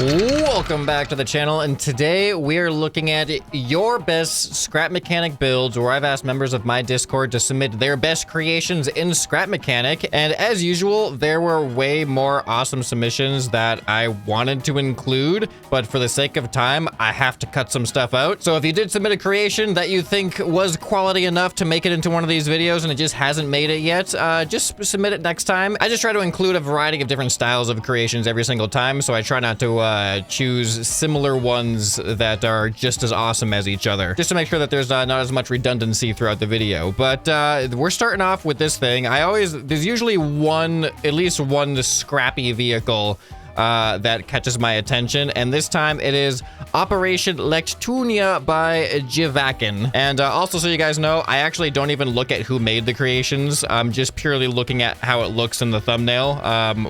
Welcome back to the channel, and today we're looking at your best scrap mechanic builds, where I've asked members of my Discord to submit their best creations in scrap mechanic, and as usual, there were way more awesome submissions that I wanted to include, but for the sake of time, I have to cut some stuff out. So if you did submit a creation that you think was quality enough to make it into one of these videos and it just hasn't made it yet, just submit it next time. I just try to include a variety of different styles of creations every single time, so I try not to choose similar ones that are just as awesome as each other, just to make sure that there's not as much redundancy throughout the video. But we're starting off with this thing. There's usually at least one scrappy vehicle that catches my attention, and this time it is Operation Tunia by Jivakin. And also, so you guys know, I actually don't even look at who made the creations. I'm just purely looking at how it looks in the thumbnail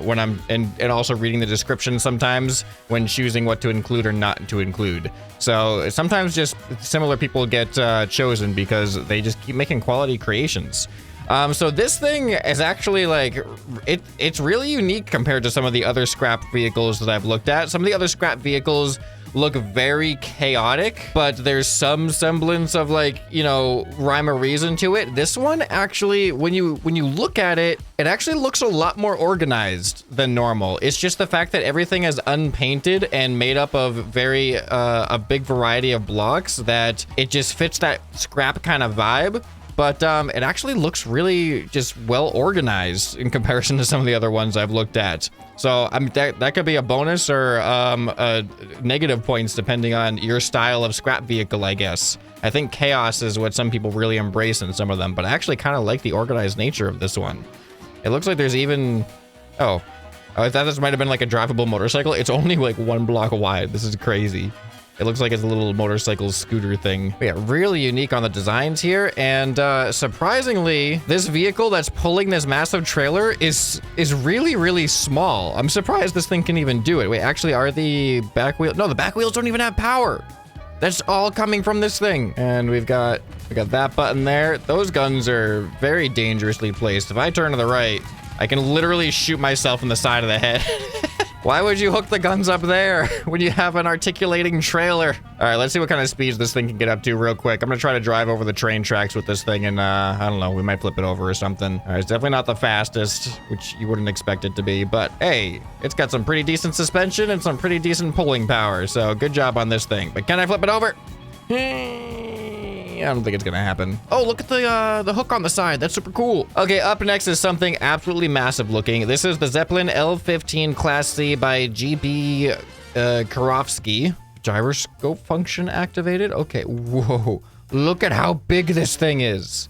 when I'm and also reading the description sometimes when choosing what to include or not to include. So sometimes just similar people get chosen because they just keep making quality creations. So this thing is actually like, it's really unique compared to some of the other scrap vehicles that I've looked at. Some of the other scrap vehicles look very chaotic, but there's some semblance of, like, you know, rhyme or reason to it. This one actually, when you look at it, it actually looks a lot more organized than normal. It's just the fact that everything is unpainted and made up of a big variety of blocks that it just fits that scrap kind of vibe. But it actually looks really just well organized in comparison to some of the other ones I've looked at. So that could be a bonus or negative points depending on your style of scrap vehicle, I guess. I think chaos is what some people really embrace in some of them, but I actually kind of like the organized nature of this one. It looks like there's even... Oh, I thought this might have been like a drivable motorcycle. It's only like 1 block wide. This is crazy. It looks like it's a little motorcycle scooter thing. But yeah, really unique on the designs here. And surprisingly, this vehicle that's pulling this massive trailer is really, really small. I'm surprised this thing can even do it. Wait, actually, are the back wheels? No, the back wheels don't even have power. That's all coming from this thing. And we got that button there. Those guns are very dangerously placed. If I turn to the right, I can literally shoot myself in the side of the head. Why would you hook the guns up there when you have an articulating trailer? All right, let's see what kind of speeds this thing can get up to real quick. I'm gonna try to drive over the train tracks with this thing, and I don't know, we might flip it over or something. All right, it's definitely not the fastest, which you wouldn't expect it to be, but hey, it's got some pretty decent suspension and some pretty decent pulling power, so good job on this thing. But can I flip it over? I don't think it's gonna happen. Oh, look at the hook on the side. That's super cool. Okay, up next is something absolutely massive looking. This is the Zeppelin L15 Class C by GB Karofsky. Gyroscope function activated. Okay, whoa. Look at how big this thing is.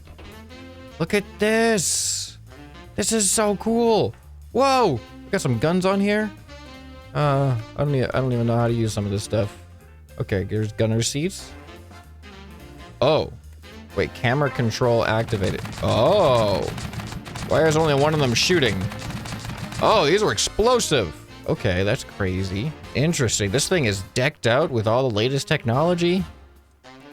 Look at this. This is so cool. Whoa, we got some guns on here. I don't even know how to use some of this stuff. Okay, there's gunner seats. Oh, wait, camera control activated. Oh, why is only one of them shooting? Oh, these were explosive. Okay, that's crazy. Interesting. This thing is decked out with all the latest technology.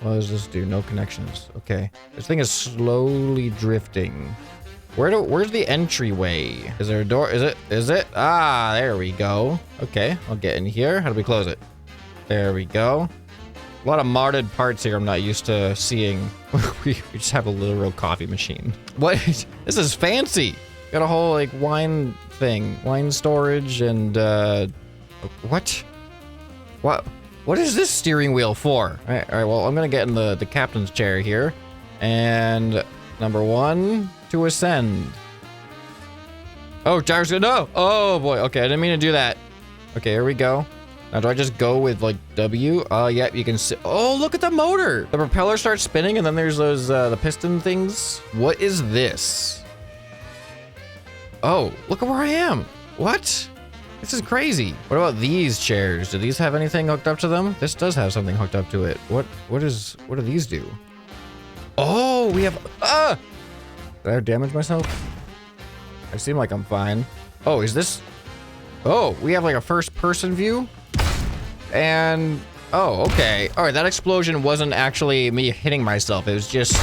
What does this do? No connections. Okay, this thing is slowly drifting. Where's the entryway? Is there a door? Is it? Ah, there we go. Okay, I'll get in here. How do we close it? There we go. A lot of modded parts here I'm not used to seeing. we just have a literal coffee machine. What? This is fancy. Got a whole like wine thing, wine storage, and what? What is this steering wheel for? All right, well, I'm gonna get in the captain's chair here, and number 1 to ascend. Oh, gyros, no! Oh boy. Okay, I didn't mean to do that. Okay, here we go. Now, do I just go with, like, W? Yeah, you can see. Oh, look at the motor. The propeller starts spinning, and then there's those, the piston things. What is this? Oh, look at where I am. What? This is crazy. What about these chairs? Do these have anything hooked up to them? This does have something hooked up to it. What do these do? Oh, we have, did I damage myself? I seem like I'm fine. Oh, is this, oh, we have like a first person view? And, oh, okay. All right, that explosion wasn't actually me hitting myself. It was just,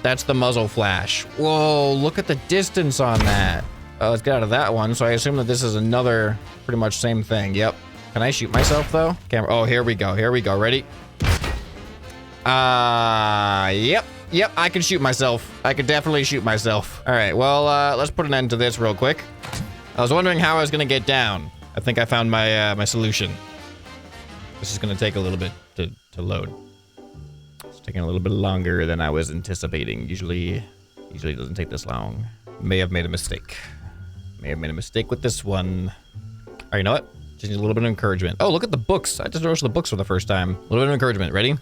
that's the muzzle flash. Whoa, look at the distance on that. Let's get out of that one. So I assume that this is another pretty much same thing. Yep. Kind Can I shoot myself though? Camera. Oh, here we go. Here we go. Ready? Yep. Yep, I can shoot myself. I could definitely shoot myself. All right, well, let's put an end to this real quick. I was wondering how I was gonna get down. I think I found my my solution. This is gonna take a little bit to load. It's taking a little bit longer than I was anticipating. Usually it doesn't take this long. May have made a mistake. May have made a mistake with this one. All right, you know what? Just need a little bit of encouragement. Oh, look at the books. I just noticed the books for the first time. A little bit of encouragement. Ready? Do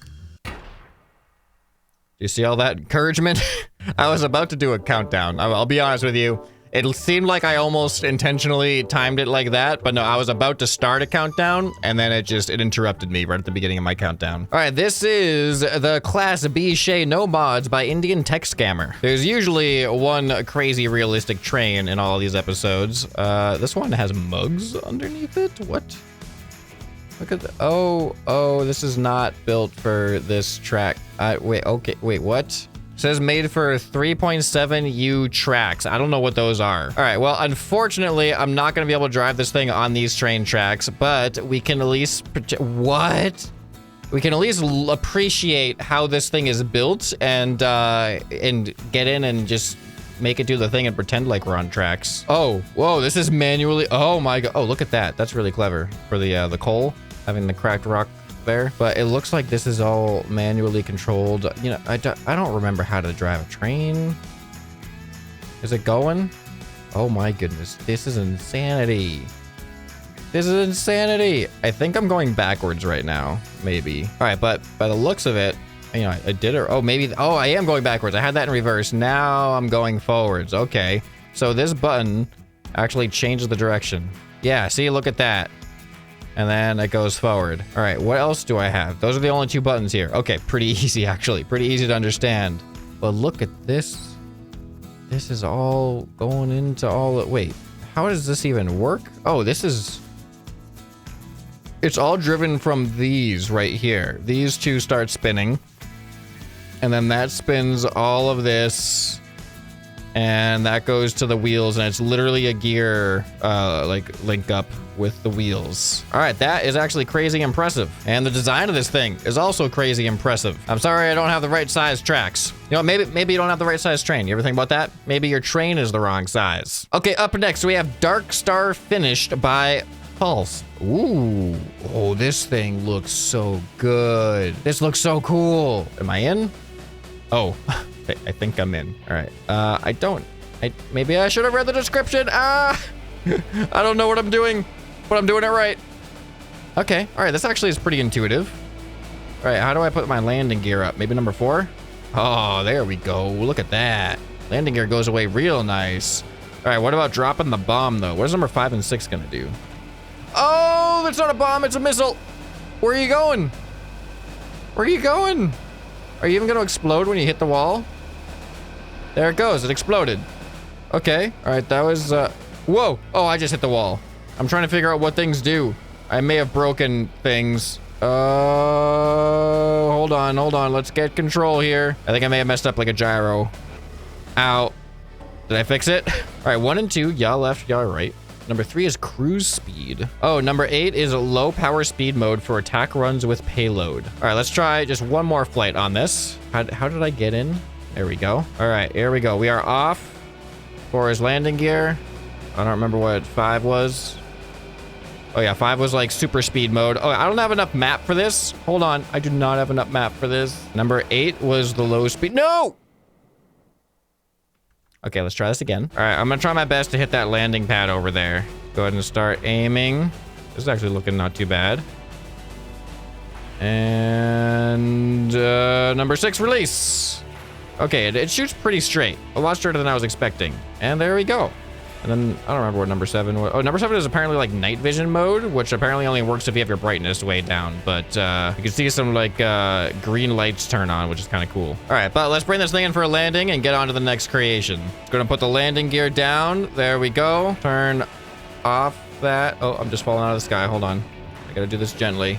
you see all that encouragement? I was about to do a countdown. I'll be honest with you. It seemed like I almost intentionally timed it like that, but no, I was about to start a countdown, and then it interrupted me right at the beginning of my countdown. All right, this is the Class B Shay No Mods by Indian Tech Scammer. There's usually one crazy realistic train in all of these episodes. This one has mugs underneath it? What? Look at the, oh, this is not built for this track. Wait, okay, wait, what? Says made for 3.7U tracks. I don't know what those are. All right, well, unfortunately, I'm not gonna be able to drive this thing on these train tracks, but we can at least, what? We can at least appreciate how this thing is built and get in and just make it do the thing and pretend like we're on tracks. Oh, whoa, this is manually, oh my God. Oh, look at that. That's really clever for the coal, having the cracked rock there, but it looks like this is all manually controlled. You know, I don't remember how to drive a train. Is it going? Oh my goodness, this is insanity. This is insanity. I think I'm going backwards right now, maybe. All right, but by the looks of it, you know, I did it. Oh, maybe, oh, I am going backwards. I had that in reverse. Now I'm going forwards. Okay, so this button actually changes the direction. Yeah, see, look at that. And then it goes forward. All right, what else do I have? Those are the only two buttons here. Okay, pretty easy, actually. Pretty easy to understand. But look at this. This is all going into all... Wait, how does this even work? Oh, this is... It's all driven from these right here. These two start spinning. And then that spins all of this. And that goes to the wheels. And it's literally a gear, like, link up with the wheels. All right, that is actually crazy impressive. And the design of this thing is also crazy impressive. I'm sorry I don't have the right size tracks. You know, maybe you don't have the right size train. You ever think about that? Maybe your train is the wrong size. Okay, up next we have Dark Star Finished by Pulse. Ooh, oh, this thing looks so good. This looks so cool. Am I in? Oh, I think I'm in. All right, maybe I should have read the description. I don't know what I'm doing, but I'm doing it right. Okay, all right, this actually is pretty intuitive. All right, how do I put my landing gear up? Maybe number 4? Oh, there we go. Look at that. Landing gear goes away real nice. All right, what about dropping the bomb though? What is number 5 and 6 gonna do? Oh, that's not a bomb, it's a missile. Where are you going? Where are you going? Are you even gonna explode when you hit the wall? There it goes, it exploded. Okay, all right, that was, whoa. Oh, I just hit the wall. I'm trying to figure out what things do. I may have broken things. Hold on. Let's get control here. I think I may have messed up like a gyro. Ow. Did I fix it? All right, 1 and 2, y'all left, y'all right. Number 3 is cruise speed. Oh, number 8 is low power speed mode for attack runs with payload. All right, let's try just one more flight on this. How did I get in? There we go. All right, here we go. We are off for his landing gear. I don't remember what 5 was. Oh yeah, 5 was like super speed mode. Oh, I don't have enough map for this. Hold on, I do not have enough map for this. Number 8 was the low speed. No! Okay, let's try this again. All right, I'm gonna try my best to hit that landing pad over there. Go ahead and start aiming. This is actually looking not too bad. And number 6, release. Okay, it shoots pretty straight. A lot straighter than I was expecting. And there we go. And then, I don't remember what number 7 was. Oh, number 7 is apparently like night vision mode, which apparently only works if you have your brightness way down. But you can see some like green lights turn on, which is kind of cool. All right, but let's bring this thing in for a landing and get on to the next creation. Gonna put the landing gear down. There we go. Turn off that. Oh, I'm just falling out of the sky. Hold on. I gotta do this gently.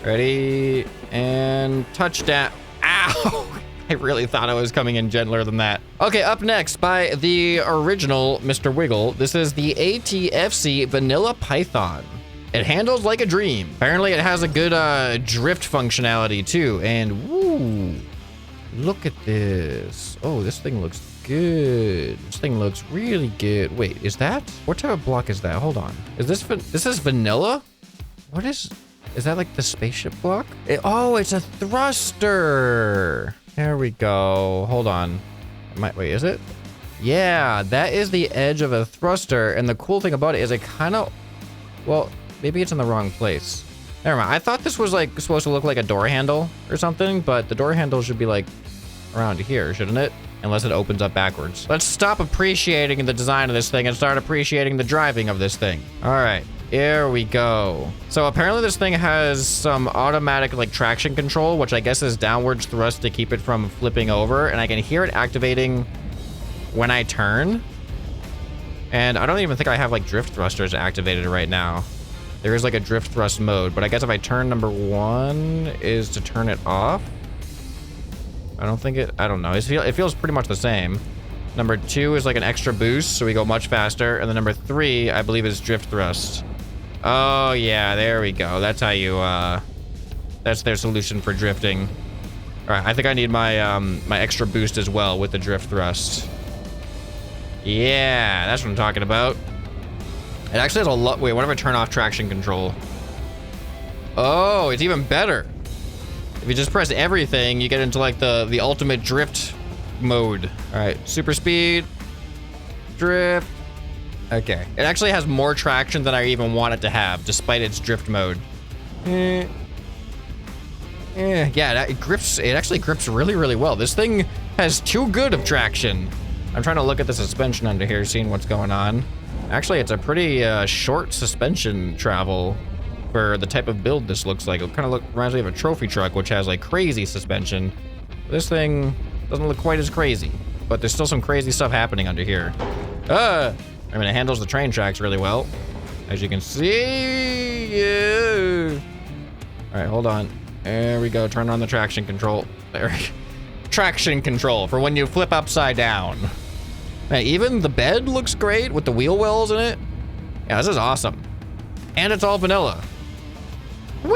Ready, and touchdown. Ow! I really thought I was coming in gentler than that. Okay, up next by the original Mr. Wiggle. This is the ATFC Vanilla Python. It handles like a dream. Apparently it has a good drift functionality too. And woo, look at this. Oh, this thing looks good. This thing looks really good. Wait, is that? What type of block is that? Hold on. Is this vanilla? What is that like the spaceship block? Oh, it's a thruster. There we go. Hold on. Wait, is it? Yeah, that is the edge of a thruster. And the cool thing about it is it kind of, well, maybe it's in the wrong place. Never mind. I thought this was like supposed to look like a door handle or something, but the door handle should be like around here, shouldn't it? Unless it opens up backwards. Let's stop appreciating the design of this thing and start appreciating the driving of this thing. All right, here we go. So apparently this thing has some automatic like traction control, which I guess is downwards thrust to keep it from flipping over. And I can hear it activating when I turn. And I don't even think I have like drift thrusters activated right now. There is like a drift thrust mode, but I guess if I turn number 1 is to turn it off. I don't know. It feels pretty much the same. Number 2 is like an extra boost, so we go much faster. And then number 3, I believe, is drift thrust. Oh yeah, there we go. That's how you, that's their solution for drifting. All right, I think I need my, my extra boost as well with the drift thrust. Yeah, that's what I'm talking about. It actually has a lot. Wait, what if I turn off traction control? Oh, it's even better. If you just press everything, you get into like the ultimate drift mode. All right, super speed, drift. Okay, it actually has more traction than I even want it to have, despite its drift mode. Yeah, it actually grips really, really well. This thing has too good of traction. I'm trying to look at the suspension under here, seeing what's going on. Actually, it's a pretty short suspension travel for the type of build this looks like. It kind of reminds me of a trophy truck, which has like crazy suspension. This thing doesn't look quite as crazy, but there's still some crazy stuff happening under here. I mean, it handles the train tracks really well, as you can see. Yeah. All right, hold on. There we go. Turn on the traction control. There. Traction control for when you flip upside down. Man, even the bed looks great with the wheel wells in it. Yeah, this is awesome. And it's all vanilla. Woo!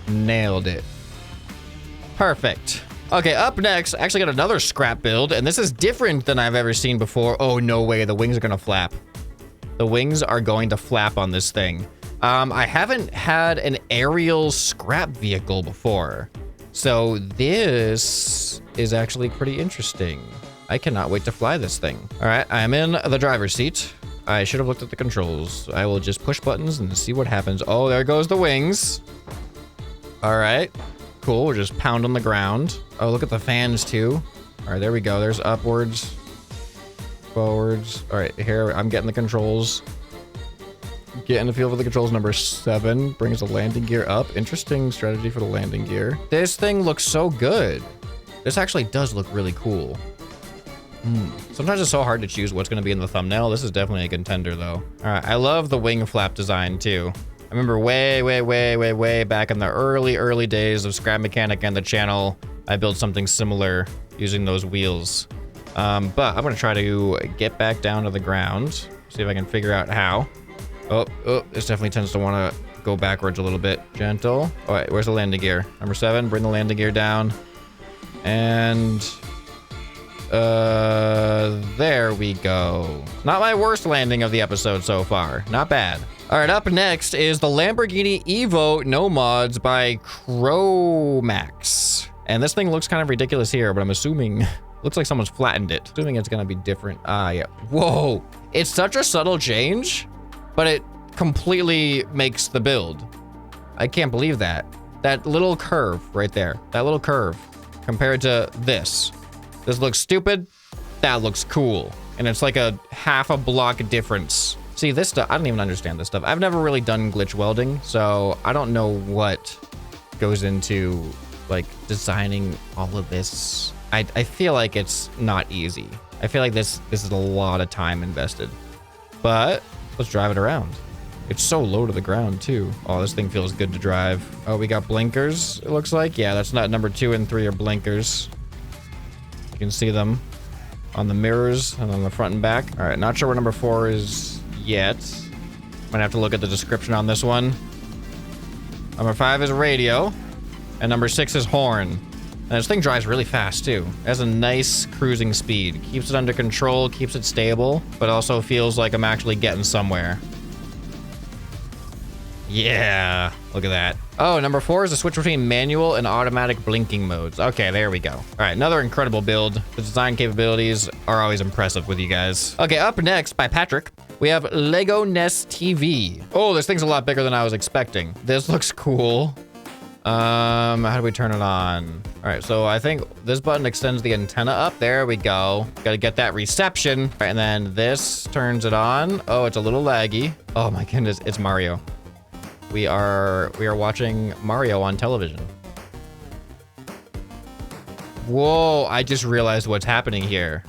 Nailed it. Perfect. Okay, up next, I actually got another scrap build, and this is different than I've ever seen before. Oh, no way. The wings are gonna flap. The wings are going to flap on this thing. I haven't had an aerial scrap vehicle before. So this is actually pretty interesting. I cannot wait to fly this thing. All right, I'm in the driver's seat. I should have looked at the controls. I will just push buttons and see what happens. Oh, there goes the wings. All right, cool. We'll just pound on the ground. Oh, look at the fans too. All right, there we go. There's upwards, forwards. All right, here I'm getting the controls. Getting the feel for the controls. Number 7 brings the landing gear up. Interesting strategy for the landing gear. This thing looks so good. This actually does look really cool. Sometimes it's so hard to choose what's going to be in the thumbnail. This is definitely a contender though. All right, I love the wing flap design too. I remember way back in the early days of Scrap Mechanic and the channel, I built something similar using those wheels. But I'm going to try to get back down to the ground. See if I can figure out how. Oh, this definitely tends to want to go backwards a little bit. Gentle. All right, where's the landing gear? Number 7, bring the landing gear down. And there we go. Not my worst landing of the episode so far. Not bad. All right, up next is the Lamborghini Evo No Mods by Chromax. And this thing looks kind of ridiculous here, but I'm assuming, looks like someone's flattened it. Assuming it's gonna be different. Ah, yeah. Whoa, it's such a subtle change, but it completely makes the build. I can't believe that. That little curve right there, that little curve compared to this. This looks stupid, that looks cool. And it's like a half a block difference. See, this stuff, I don't even understand this stuff. I've never really done glitch welding, so I don't know what goes into like designing all of this. I feel like it's not easy. I feel like this is a lot of time invested, but let's drive it around. It's so low to the ground too. Oh, this thing feels good to drive. Oh, we got blinkers, it looks like. Yeah, that's not number 2 and 3 are blinkers. You can see them on the mirrors and on the front and back. All right, not sure what number 4 is yet. gonna have to look at the description on this one. Number 5 is radio. And number 6 is horn. And this thing drives really fast too. It has a nice cruising speed. Keeps it under control, keeps it stable, but also feels like I'm actually getting somewhere. Yeah, look at that. Oh, number 4 is a switch between manual and automatic blinking modes. Okay, there we go. All right, another incredible build. The design capabilities are always impressive with you guys. Okay, up next by Patrick, we have Lego Nest TV. Oh, this thing's a lot bigger than I was expecting. This looks cool. How do we turn it on? All right, so I think this button extends the antenna up. There we go. Gotta get that reception. All right, and then this turns it on. Oh, it's a little laggy. Oh my goodness, it's Mario. We are watching Mario on television. Whoa, I just realized what's happening here.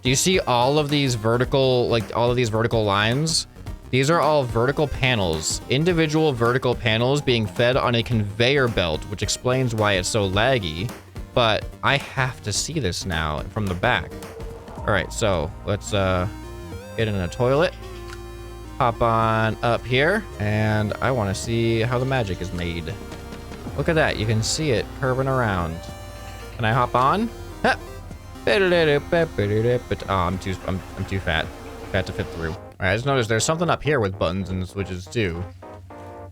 Do you see all of these vertical, like all of these vertical lines? These are all vertical panels, individual vertical panels being fed on a conveyor belt, which explains why it's so laggy, but I have to see this now from the back. All right, so let's get in a toilet, hop on up here, and I want to see how the magic is made. Look at that, you can see it curving around. Can I hop on? Oh, I'm too fat to fit through. All right, I just noticed there's something up here with buttons and switches too.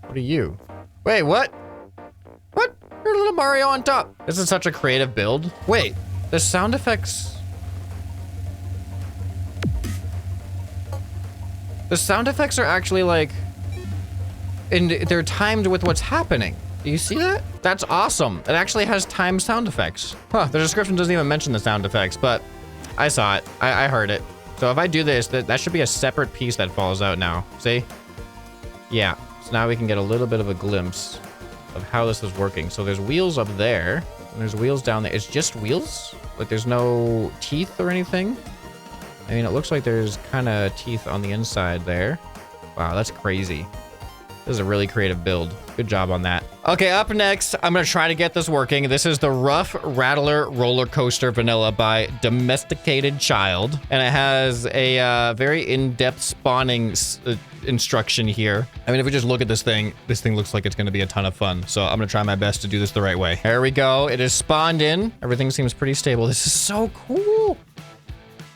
What are you? Wait, what? What? You're a little Mario on top. This is such a creative build. Wait, the sound effects. The sound effects are actually like, and they're timed with what's happening. Do you see that? That's awesome. It actually has timed sound effects. Huh, the description doesn't even mention the sound effects, but I saw it. I heard it. So if I do this, that should be a separate piece that falls out now. See? Yeah. So now we can get a little bit of a glimpse of how this is working. So there's wheels up there, and there's wheels down there. It's just wheels? Like there's no teeth or anything? I mean, it looks like there's kind of teeth on the inside there. Wow, that's crazy. This is a really creative build. Good job on that. Okay, up next, I'm gonna try to get this working. This is the Rough Rattler Roller Coaster Vanilla by Domesticated Child. And it has a very in-depth spawning instruction here. I mean, if we just look at this thing looks like it's gonna be a ton of fun. So I'm gonna try my best to do this the right way. There we go. It is spawned in. Everything seems pretty stable. This is so cool.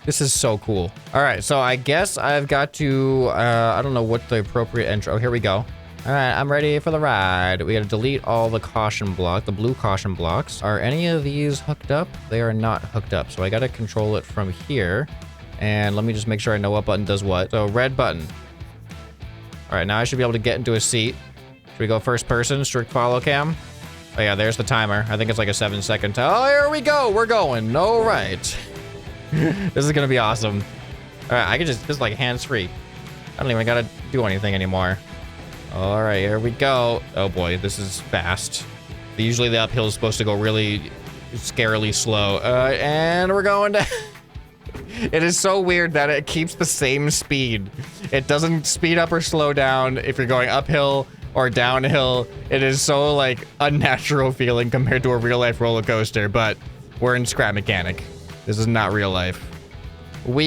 This is so cool. All right, so I guess I've got to, I don't know what the appropriate intro. Oh, here we go. All right, I'm ready for the ride. We gotta delete all the caution block, the blue caution blocks. Are any of these hooked up? They are not hooked up, so I gotta control it from here. And let me just make sure I know what button does what. So red button. All right, now I should be able to get into a seat. Should we go first person, strict follow cam? Oh yeah, there's the timer. I think it's like a 7-second time. Oh, here we go, we're going. All right. This is gonna be awesome. All right, I can just like hands-free. I don't even gotta do anything anymore. All right, here we go. Oh boy, this is fast. Usually the uphill is supposed to go really scarily slow. And we're going to... It is so weird that it keeps the same speed. It doesn't speed up or slow down if you're going uphill or downhill. It is so like unnatural feeling compared to a real life roller coaster, but we're in Scrap Mechanic. This is not real life. Whoa.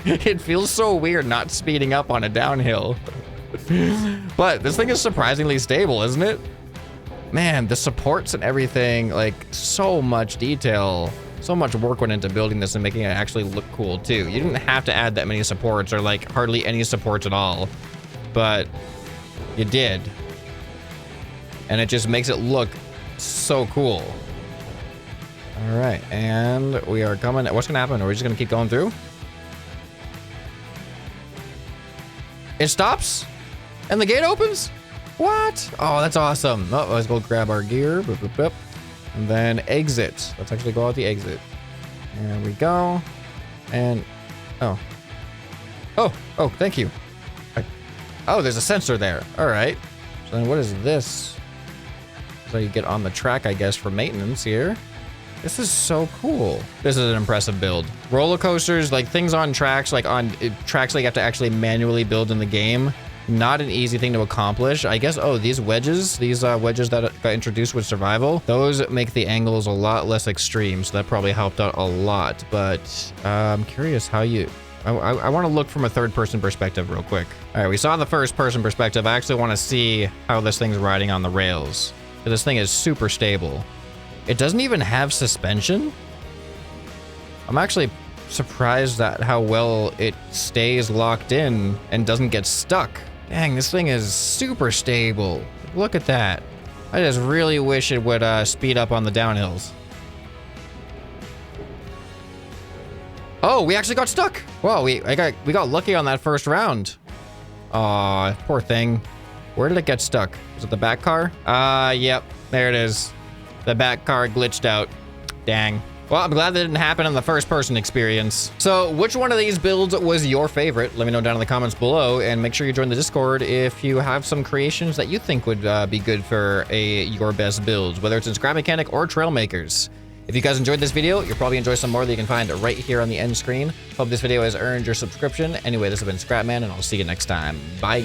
It feels so weird not speeding up on a downhill. But this thing is surprisingly stable, isn't it? Man, the supports and everything, like so much detail. So much work went into building this and making it actually look cool too. You didn't have to add that many supports or like hardly any supports at all. But you did. And it just makes it look so cool. All right, and we are coming. What's gonna happen? Are we just gonna keep going through? It stops? And the gate opens? What? Oh, that's awesome. Oh, let's go grab our gear. Boop, boop, boop. And then exit. Let's actually go out the exit. There we go. And, oh. Oh, thank you. Oh, there's a sensor there. All right. So then what is this? So you get on the track, I guess, for maintenance here. This is so cool. This is an impressive build. Roller coasters, like things on tracks, like on tracks that you have to actually manually build in the game. not an easy thing to accomplish. I guess, oh, these wedges that got introduced with survival, those make the angles a lot less extreme, so that probably helped out a lot. But I'm curious how you... I want to look from a third-person perspective real quick. All right, we saw the first-person perspective. I actually want to see how this thing's riding on the rails. This thing is super stable. It doesn't even have suspension. I'm actually surprised at how well it stays locked in and doesn't get stuck. Dang, this thing is super stable. Look at that. I just really wish it would speed up on the downhills. Oh, we actually got stuck. Whoa, we got lucky on that first round. Aw, poor thing. Where did it get stuck? Was it the back car? Yep, there it is. The back car glitched out. Dang. Well, I'm glad that didn't happen in the first-person experience. So, which one of these builds was your favorite? Let me know down in the comments below, and make sure you join the Discord if you have some creations that you think would be good for your best builds, whether it's in Scrap Mechanic or Trailmakers. If you guys enjoyed this video, you'll probably enjoy some more that you can find right here on the end screen. Hope this video has earned your subscription. Anyway, this has been ScrapMan, and I'll see you next time. Bye.